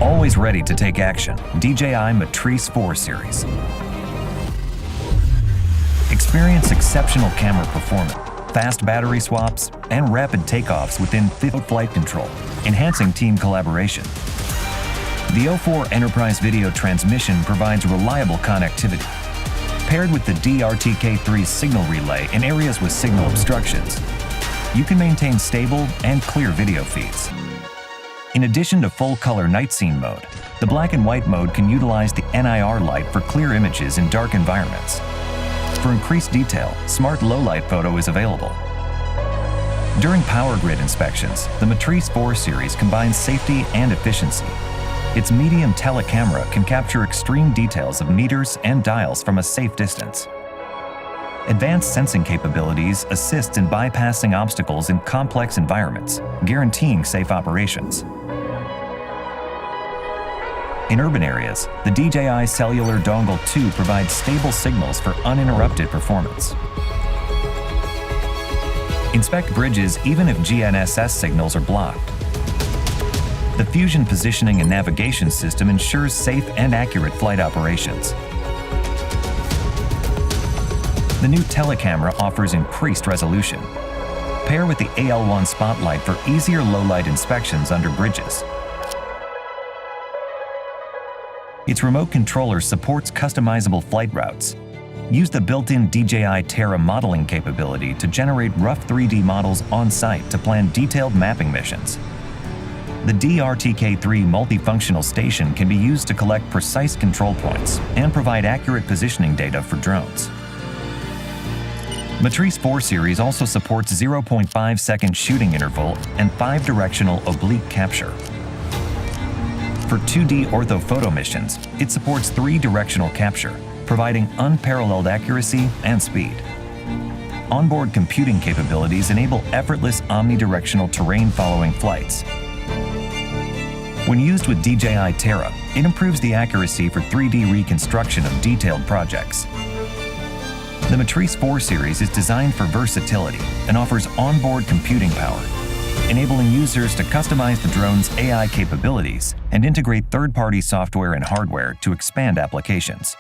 always ready to take action, DJI Matrice 4 series. Experience exceptional camera performance, fast battery swaps, and rapid takeoffs within flight control, enhancing team collaboration. The O4 Enterprise video transmission provides reliable connectivity. Paired with the DRTK3 signal relay in areas with signal obstructions, you can maintain stable and clear video feeds. In addition to full-color night scene mode, the black and white mode can utilize the NIR light for clear images in dark environments. For increased detail, smart low-light photo is available. During power grid inspections, the Matrice 4 series combines safety and efficiency. Its medium telecamera can capture extreme details of meters and dials from a safe distance. Advanced sensing capabilities assist in bypassing obstacles in complex environments, guaranteeing safe operations. In urban areas, the DJI Cellular Dongle 2 provides stable signals for uninterrupted performance. Inspect bridges even if GNSS signals are blocked. The Fusion Positioning and Navigation System ensures safe and accurate flight operations. The new telecamera offers increased resolution. Pair with the AL1 Spotlight for easier low-light inspections under bridges. Its remote controller supports customizable flight routes. Use the built-in DJI Terra modeling capability to generate rough 3D models on-site to plan detailed mapping missions. The DRTK3 multifunctional station can be used to collect precise control points and provide accurate positioning data for drones. Matrice 4 series also supports 0.5-second shooting interval and 5-directional oblique capture. For 2D orthophoto missions, it supports 3-directional capture, providing unparalleled accuracy and speed. Onboard computing capabilities enable effortless omnidirectional terrain-following flights. When used with DJI Terra, it improves the accuracy for 3D reconstruction of detailed projects. The Matrice 4 series is designed for versatility and offers onboard computing power, enabling users to customize the drone's AI capabilities and integrate third-party software and hardware to expand applications.